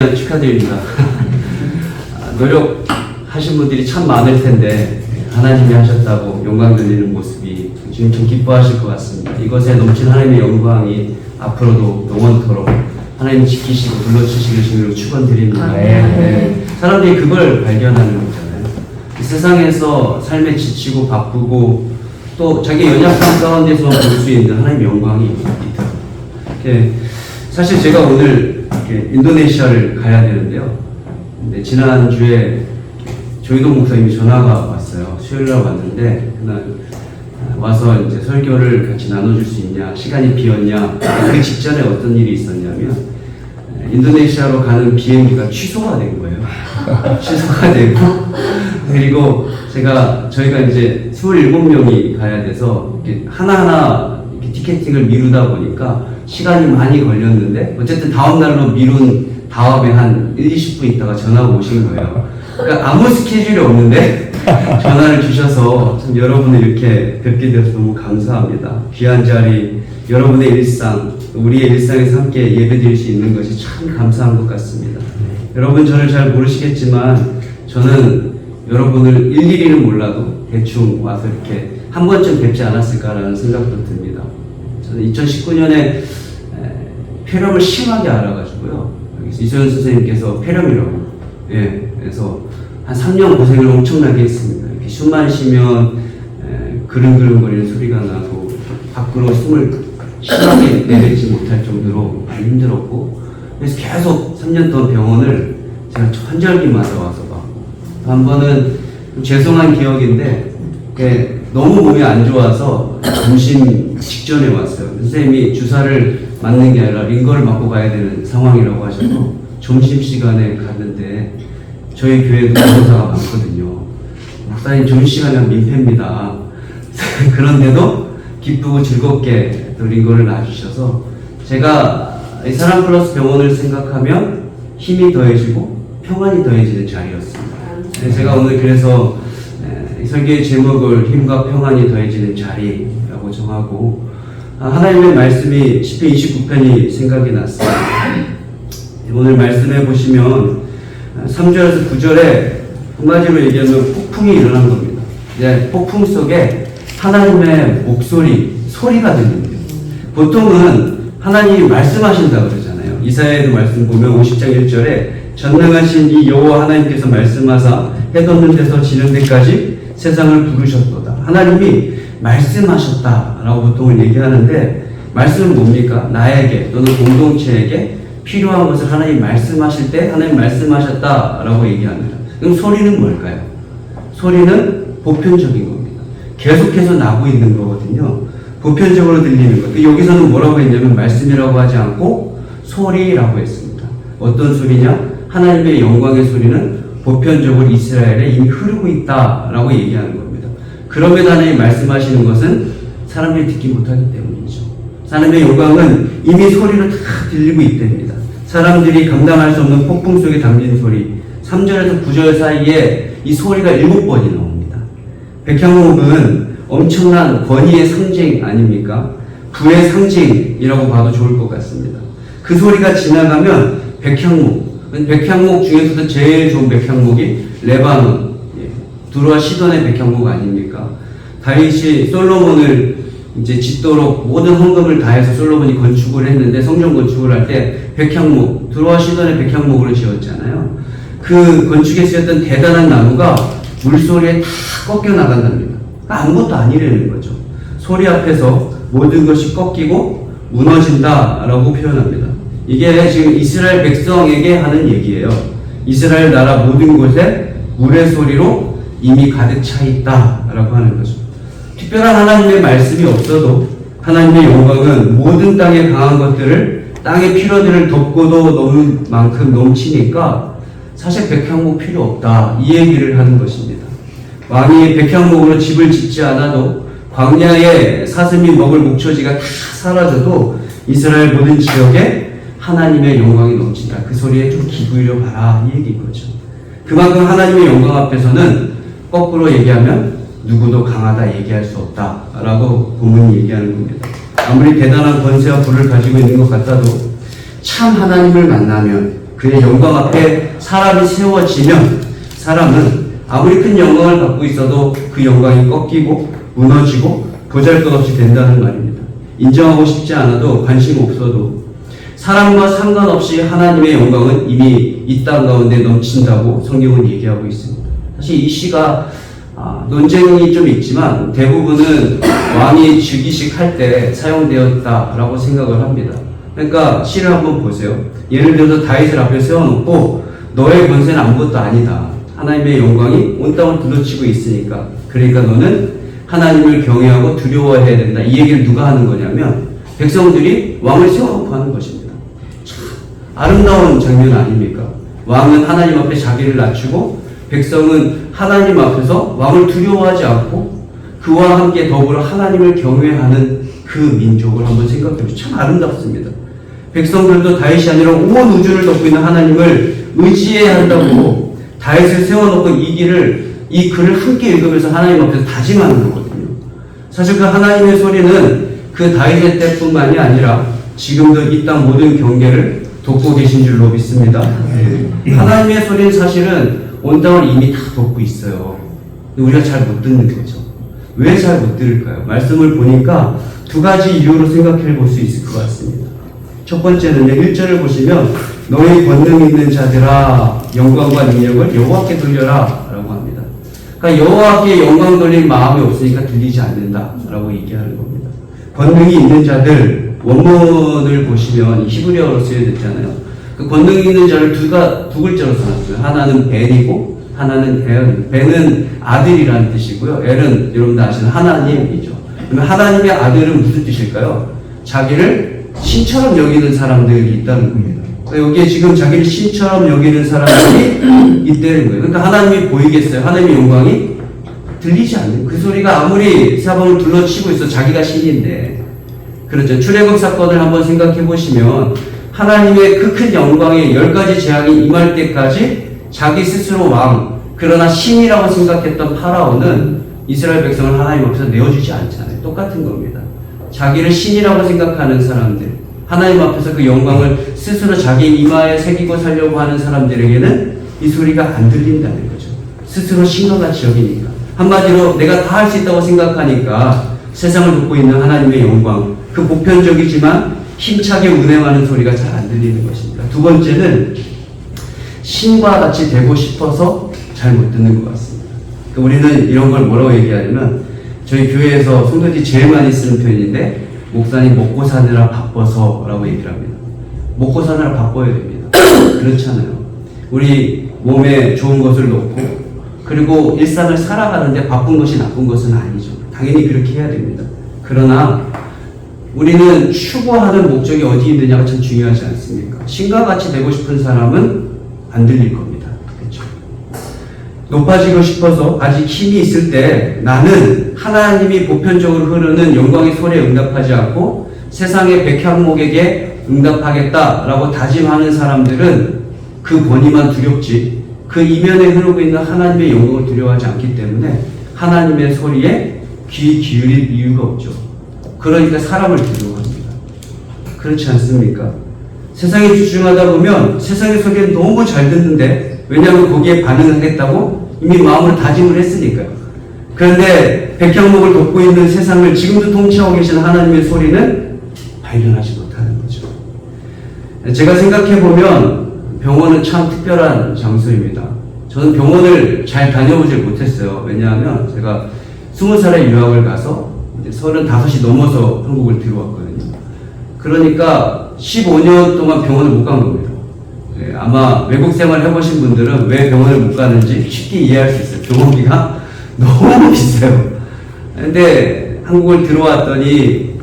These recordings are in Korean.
축하드립니다. 노력하신 분들이 참 많을 텐데 하나님이 하셨다고 영광 돌리는 모습이 주님 좀 기뻐하실 것 같습니다. 이것에 넘친 하나님의 영광이 앞으로도 영원토록 하나님 지키시고 불러주시길 주님으로 축원드립니다. 네. 사람들이 그걸 발견하는 거잖아요. 이 세상에서 삶에 지치고 바쁘고 또 자기 연약함 가운데서 볼 수 있는 하나님의 영광이 있다. 사실 제가 오늘 인도네시아를 가야 되는데요. 근데 지난주에 조희동 목사님이 전화가 왔어요. 수요일날 왔는데 그날 와서 이제 설교를 같이 나눠줄 수 있냐, 시간이 비었냐. 그 직전에 어떤 일이 있었냐면 인도네시아로 가는 비행기가 취소가 된 거예요. 취소가 되고 그리고 저희가 이제 27명이 가야 돼서 이렇게 하나하나 이렇게 티켓팅을 미루다 보니까 시간이 많이 걸렸는데 어쨌든 다음 날로 미룬 다음에 한 1-20분 있다가 전화가 오신 거예요. 그러니까 아무 스케줄이 없는데 전화를 주셔서 참 여러분을 이렇게 뵙게 돼서 너무 감사합니다. 귀한 자리, 여러분의 일상, 우리의 일상에서 함께 예배드릴 수 있는 것이 참 감사한 것 같습니다. 여러분 저를 잘 모르시겠지만 저는 여러분을 일일이는 몰라도 대충 와서 이렇게 한 번쯤 뵙지 않았을까라는 생각도 듭니다. 저는 2019년에 폐렴을 심하게 알아가지고요. 이소연 선생님께서 폐렴이라고, 그래서 한 3년 고생을 엄청나게 했습니다. 이렇게 숨만 쉬면 그릉그릉거리는 소리가 나고 밖으로 숨을 심하게 내뱉지 못할 정도로 많이 힘들었고, 그래서 계속 3년 동안 병원을 제가 환절기마다 와서 봤고, 한 번은 죄송한 기억인데 너무 몸이 안 좋아서 점심 직전에 왔어요. 선생님이 주사를 맞는 게 아니라 링거를 맞고 가야 되는 상황이라고 하셔서 점심시간에 갔는데 저희 교회도 간호사가 많거든요. 목사님 점심시간에 민폐입니다. 그런데도 기쁘고 즐겁게 또 링거를 놔주셔서 제가 이 사람 플러스 병원을 생각하면 힘이 더해지고 평안이 더해지는 자리였습니다. 제가 오늘 그래서 이 설교의 제목을 힘과 평안이 더해지는 자리라고 정하고 하나님의 말씀이 시편 29편이 생각이 났어요. 오늘 말씀해 보시면 3절에서 9절에 한마디로 얘기하면 폭풍이 일어난 겁니다. 폭풍 속에 하나님의 목소리, 소리가 들립니다. 보통은 하나님이 말씀하신다고 그러잖아요. 이사야에도 말씀 보면 50장 1절에 전능하신 이 여호와 하나님께서 말씀하사 해 돋는 데서 지는 데까지 세상을 부르셨도다. 하나님이 말씀하셨다라고 보통은 얘기하는데 말씀은 뭡니까? 나에게 또는 공동체에게 필요한 것을 하나님 말씀하실 때 하나님 말씀하셨다라고 얘기합니다. 그럼 소리는 뭘까요? 소리는 보편적인 겁니다. 계속해서 나고 있는 거거든요. 보편적으로 들리는 것. 여기서는 뭐라고 했냐면 말씀이라고 하지 않고 소리라고 했습니다. 어떤 소리냐? 하나님의 영광의 소리는 보편적으로 이스라엘에 이미 흐르고 있다라고 얘기하는 겁니다. 그럼에도 하나님 말씀하시는 것은 사람들이 듣지 못하기 때문이죠. 하나님의 영광은 이미 소리로 다 들리고 있답니다. 사람들이 감당할 수 없는 폭풍 속에 담긴 소리. 3절에서 9절 사이에 이 소리가 7번이 나옵니다. 백향목은 엄청난 권위의 상징 아닙니까? 부의 상징이라고 봐도 좋을 것 같습니다. 그 소리가 지나가면 백향목 중에서도 제일 좋은 백향목이 레바논, 두루와 시돈의 백향목 아닙니까? 다윗이 솔로몬을 이제 짓도록 모든 헌금을 다해서 솔로몬이 건축을 했는데 성전 건축을 할 때 백향목, 두루와 시돈의 백향목으로 지었잖아요. 그 건축에 쓰였던 대단한 나무가 물소리에 다 꺾여 나간답니다. 아무것도 아니라는 거죠. 소리 앞에서 모든 것이 꺾이고 무너진다라고 표현합니다. 이게 지금 이스라엘 백성에게 하는 얘기예요. 이스라엘 나라 모든 곳에 물의 소리로 이미 가득 차 있다라고 하는 거죠. 특별한 하나님의 말씀이 없어도 하나님의 영광은 모든 땅에 강한 것들을 땅의 피로들을 덮고도 넘을 만큼 넘치니까 사실 백향목 필요 없다 이 얘기를 하는 것입니다. 왕이 백향목으로 집을 짓지 않아도 광야에 사슴이 먹을 목초지가 다 사라져도 이스라엘 모든 지역에 하나님의 영광이 넘친다. 그 소리에 좀 기울여 봐라 이 얘기인 거죠. 그만큼 하나님의 영광 앞에서는 거꾸로 얘기하면 누구도 강하다 얘기할 수 없다라고 본문이 얘기하는 겁니다. 아무리 대단한 권세와 부를 가지고 있는 것 같아도 참 하나님을 만나면 그의 영광 앞에 사람이 세워지면 사람은 아무리 큰 영광을 갖고 있어도 그 영광이 꺾이고 무너지고 보잘것없이 된다는 말입니다. 인정하고 싶지 않아도 관심 없어도 사람과 상관없이 하나님의 영광은 이미 이 땅 가운데 넘친다고 성경은 얘기하고 있습니다. 사실 이 시가 논쟁이 좀 있지만 대부분은 왕이 즉위식 할 때 사용되었다라고 생각을 합니다. 그러니까 시를 한번 보세요. 예를 들어서 다윗을 앞에 세워놓고 너의 권세는 아무것도 아니다. 하나님의 영광이 온 땅을 둘러치고 있으니까. 그러니까 너는 하나님을 경외하고 두려워해야 된다. 이 얘기를 누가 하는 거냐면 백성들이 왕을 세워놓고 하는 것입니다. 참 아름다운 장면 아닙니까? 왕은 하나님 앞에 자기를 낮추고 백성은 하나님 앞에서 왕을 두려워하지 않고 그와 함께 더불어 하나님을 경외하는 그 민족을 한번 생각해 보시죠. 참 아름답습니다. 백성들도 다윗이 아니라 온 우주를 덮고 있는 하나님을 의지해야 한다고 다윗을 세워놓고 이 글을 함께 읽으면서 하나님 앞에서 다짐하는 거거든요. 사실 그 하나님의 소리는 그 다윗의 때뿐만이 아니라 지금도 이 땅 모든 경계를 돕고 계신 줄로 믿습니다. 하나님의 소리는 사실은 온 땅을 이미 다 돕고 있어요. 우리가 잘 못 듣는 거죠. 왜 잘 못 들을까요? 말씀을 보니까 두 가지 이유로 생각해 볼 수 있을 것 같습니다. 첫 번째는요, 1절을 보시면 너희 권능 있는 자들아 영광과 능력을 여호와께 돌려라 라고 합니다. 그러니까 여호와께 영광 돌릴 마음이 없으니까 들리지 않는다 라고 얘기하는 겁니다. 권능이 있는 자들, 원문을 보시면 히브리어로 쓰여졌잖아요. 그 권능이 있는 자를 두 글자로 써놨어요. 하나는 벤이고 하나는 엘입니다. 벤은 아들이라는 뜻이고요. 엘은 여러분들 아시는 하나님이죠. 그러면 하나님의 아들은 무슨 뜻일까요? 자기를 신처럼 여기는 사람들이 있다는 겁니다. 그러니까 여기에 지금 자기를 신처럼 여기는 사람들이 있다는 거예요. 그러니까 하나님이 보이겠어요? 하나님의 영광이 들리지 않는 그 소리가 아무리 사방을 둘러치고 있어 자기가 신인데 그렇죠. 출애굽 사건을 한번 생각해 보시면 하나님의 그 큰 영광에 10가지 재앙이 임할 때까지 자기 스스로 왕 그러나 신이라고 생각했던 파라오는 이스라엘 백성을 하나님 앞에서 내어주지 않잖아요. 똑같은 겁니다. 자기를 신이라고 생각하는 사람들 하나님 앞에서 그 영광을 스스로 자기 이마에 새기고 살려고 하는 사람들에게는 이 소리가 안 들린다는 거죠. 스스로 신과 같이 여기니까. 한마디로 내가 다 할 수 있다고 생각하니까 세상을 돕고 있는 하나님의 영광 그 보편적이지만 힘차게 운행하는 소리가 잘 안 들리는 것입니다. 두 번째는 신과 같이 되고 싶어서 잘 못 듣는 것 같습니다. 우리는 이런 걸 뭐라고 얘기하냐면 저희 교회에서 성도들이 제일 많이 쓰는 표현인데 목사님 먹고 사느라 바빠서 라고 얘기를 합니다. 먹고 사느라 바빠야 됩니다. 그렇잖아요. 우리 몸에 좋은 것을 넣고 그리고 일상을 살아가는데 바쁜 것이 나쁜 것은 아니죠. 당연히 그렇게 해야 됩니다. 그러나 우리는 추구하는 목적이 어디 있느냐가 참 중요하지 않습니까? 신과 같이 되고 싶은 사람은 안 들릴 겁니다. 그렇죠? 높아지고 싶어서 아직 힘이 있을 때 나는 하나님이 보편적으로 흐르는 영광의 소리에 응답하지 않고 세상의 백향목에게 응답하겠다라고 다짐하는 사람들은 그 권위만 두렵지 그 이면에 흐르고 있는 하나님의 영광을 두려워하지 않기 때문에 하나님의 소리에 귀 기울일 이유가 없죠. 그러니까 사람을 두려워합니다. 그렇지 않습니까? 세상에 집중하다 보면 세상의 소리를 너무 잘 듣는데 왜냐하면 거기에 반응하겠다고 이미 마음으로 다짐을 했으니까요. 그런데 백향목을 덮고 있는 세상을 지금도 통치하고 계시는 하나님의 소리는 발견하지 못하는 거죠. 제가 생각해보면 병원은 참 특별한 장소입니다. 저는 병원을 잘 다녀보질 못했어요. 왜냐하면 제가 20살에 유학을 가서 이제 35이 넘어서 한국을 들어왔거든요. 그러니까 15년 동안 병원을 못 간 겁니다. 네, 아마 외국 생활 해보신 분들은 왜 병원을 못 가는지 쉽게 이해할 수 있어요. 병원비가 너무 비싸요. 근데 한국을 들어왔더니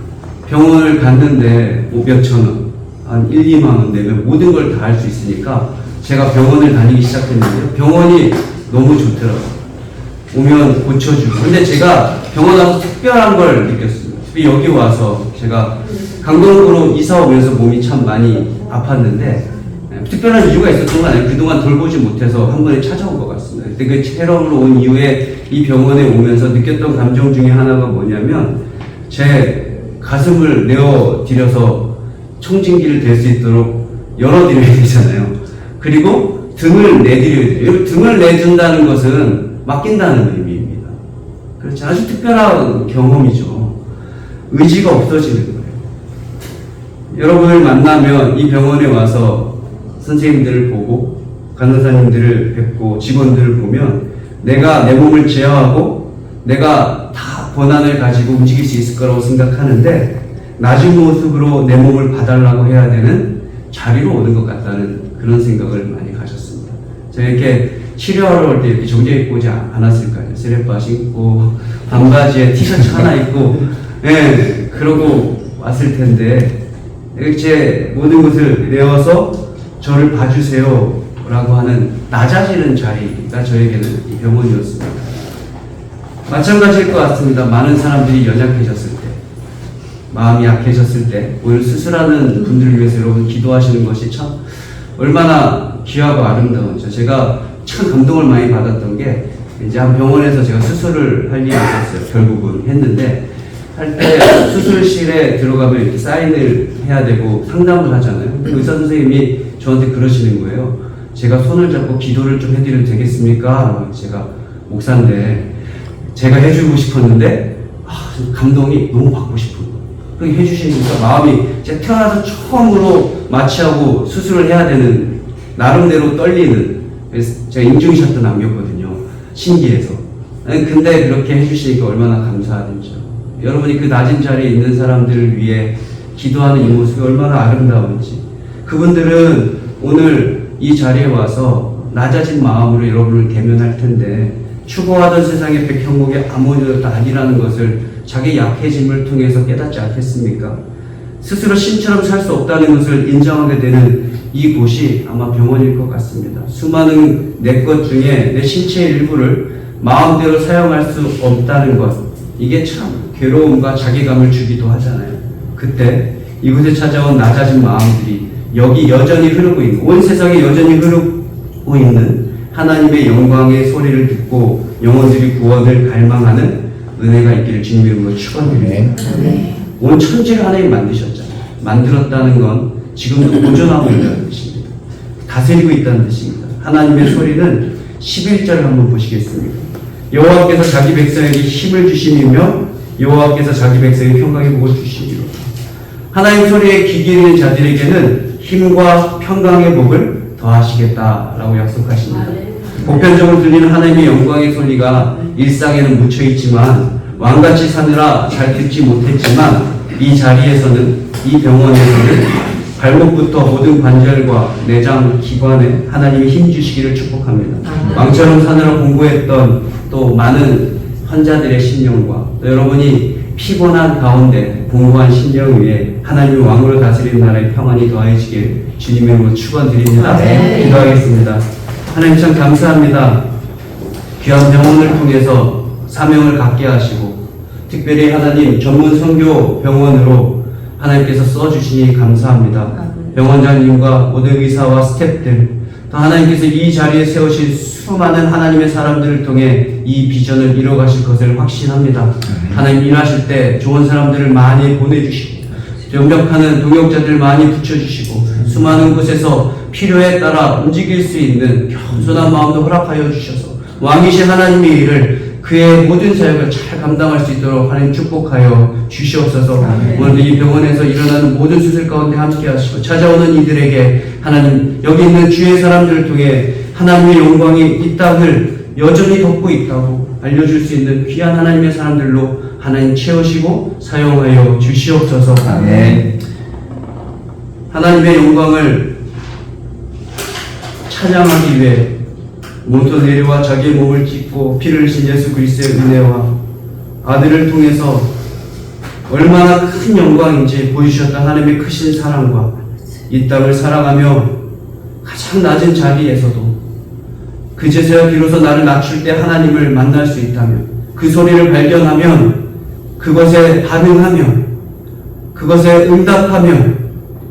병원을 갔는데 뭐 몇천 원, 한 1, 2만 원 내면 모든 걸 다 할 수 있으니까 제가 병원을 다니기 시작했는데요. 병원이 너무 좋더라고요. 오면 고쳐주고. 근데 제가 병원 와서 특별한 걸 느꼈습니다. 여기 와서 제가 강동구로 이사 오면서 몸이 참 많이 아팠는데 특별한 이유가 있었던 건 아니에요. 그동안 돌보지 못해서 한 번에 찾아온 것 같습니다. 그때 그 체력으로 온 이후에 이 병원에 오면서 느꼈던 감정 중에 하나가 뭐냐면 제 가슴을 내어드려서 청진기를 댈 수 있도록 열어드려야 되잖아요. 그리고 등을 내드려야 돼요. 등을 내준다는 것은 맡긴다는 의미입니다. 그렇죠. 아주 특별한 경험이죠. 의지가 없어지는 거예요. 여러분을 만나면 이 병원에 와서 선생님들을 보고 간호사님들을 뵙고 직원들을 보면 내가 내 몸을 제어하고 내가 다 권한을 가지고 움직일 수 있을 거라고 생각하는데 낮은 모습으로 내 몸을 봐달라고 해야 되는 자리로 오는 것 같다는 그런 생각을 많이 가졌습니다. 제가 이렇게 치료하러 올 때 이렇게 정장 입고 오지 않았을까요? 스레빠 신고 반바지에 티셔츠 하나 입고 예, 그러고 왔을 텐데 제 모든 것을 내어서 저를 봐주세요 라고 하는 낮아지는 자리가 저에게는 이 병원이었습니다. 마찬가지일 것 같습니다. 많은 사람들이 연약해졌을 때, 마음이 약해졌을 때, 오늘 수술하는 분들을 위해서 여러분 기도하시는 것이 참 얼마나 귀하고 아름다운지. 제가 참 감동을 많이 받았던 게 이제 한 병원에서 제가 수술을 할 일이 있었어요. 결국은 했는데 할 때 수술실에 들어가면 이렇게 사인을 해야 되고 상담을 하잖아요. 의사 선생님이 저한테 그러시는 거예요. 제가 손을 잡고 기도를 좀 해드려도 되겠습니까? 제가 목사인데 제가 해주고 싶었는데 감동이 너무 받고 싶은 거예요. 그렇게 해주시니까 마음이 제가 태어나서 처음으로 마취하고 수술을 해야 되는 나름대로 떨리는, 그래서 제가 인중샷도 남겼거든요. 신기해서. 근데 그렇게 해주시니까 얼마나 감사하든지요. 여러분이 그 낮은 자리에 있는 사람들을 위해 기도하는 이 모습이 얼마나 아름다운지. 그분들은 오늘 이 자리에 와서 낮아진 마음으로 여러분을 대면할 텐데 추구하던 세상의 백형목이 아무것도 아니라는 것을 자기 약해짐을 통해서 깨닫지 않겠습니까? 스스로 신처럼 살 수 없다는 것을 인정하게 되는 이곳이 아마 병원일 것 같습니다. 수많은 내 것 중에 내 신체의 일부를 마음대로 사용할 수 없다는 것, 이게 참 괴로움과 자괴감을 주기도 하잖아요. 그때 이곳에 찾아온 낮아진 마음들이 여기 여전히 흐르고 있는, 온 세상에 여전히 흐르고 있는 하나님의 영광의 소리를 듣고 영혼들이 구원을 갈망하는 은혜가 있기를 주님의 이름으로 축원드립니다. 온 천지를 하나님 만드셨잖아요. 만들었다는 건 지금도 보존하고 있다는 뜻입니다. 다스리고 있다는 뜻입니다. 하나님의 소리는 11절을 한번 보시겠습니다. 여호와께서 자기 백성에게 힘을 주심이며 여호와께서 자기 백성의 평강의 복을 주시리로다. 하나님 소리에 귀 기울이는 자들에게는 힘과 평강의 복을 더하시겠다라고 약속하십니다. 보편적으로 들리는 하나님의 영광의 소리가 일상에는 묻혀있지만 왕같이 사느라 잘 듣지 못했지만 이 자리에서는, 이 병원에서는 발목부터 모든 관절과 내장, 기관에 하나님이 힘 주시기를 축복합니다. 왕처럼 사느라 공부했던 또 많은 환자들의 심령과 또 여러분이 피곤한 가운데 공부한 심령 위에 하나님의 왕으로 다스리는 나라의 평안이 더해지길 주님의 이름으로 축원드립니다. 기도하겠습니다. 하나님 참 감사합니다. 귀한 병원을 통해서 사명을 갖게 하시고 특별히 하나님 전문 선교 병원으로 하나님께서 써주시니 감사합니다. 병원장님과 모든 의사와 스태프들, 또 하나님께서 이 자리에 세우신 수많은 하나님의 사람들을 통해 이 비전을 이뤄가실 것을 확신합니다. 하나님 일하실 때 좋은 사람들을 많이 보내주시고 연병하는 동역자들 많이 붙여주시고 수많은 곳에서 필요에 따라 움직일 수 있는 겸손한 마음도 허락하여 주셔서 왕이신 하나님의 일을 그의 모든 사역을 잘 감당할 수 있도록 하나님 축복하여 주시옵소서. 오늘 이 병원에서 일어나는 모든 수술 가운데 함께 하시고 찾아오는 이들에게 하나님 여기 있는 주의 사람들을 통해 하나님의 영광이 이 땅을 여전히 덮고 있다고 알려줄 수 있는 귀한 하나님의 사람들로 하나님 채우시고 사용하여 주시옵소서. 아멘. 하나님의 영광을 찬양하기 위해 몸소 내려와 자기의 몸을 찢고 피를 흘리신 예수 그리스도의 은혜와 아들을 통해서 얼마나 큰 영광인지 보여주셨던 하나님의 크신 사랑과 이 땅을 사랑하며 가장 낮은 자리에서도 그제서야 비로소 나를 낮출 때 하나님을 만날 수 있다면 그 소리를 발견하면 그것에 반응하면 그것에 응답하며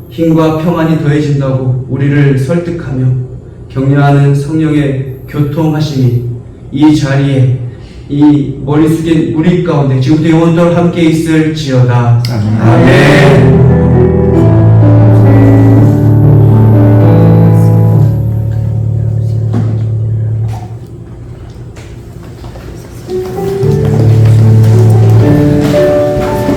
힘과 평안이 더해진다고 우리를 설득하며 격려하는 성령의 교통하심이 이 자리에 이 머리 숙인 우리 가운데 지금부터 영원토록 함께 있을지어다. 아멘. 기도드립니다.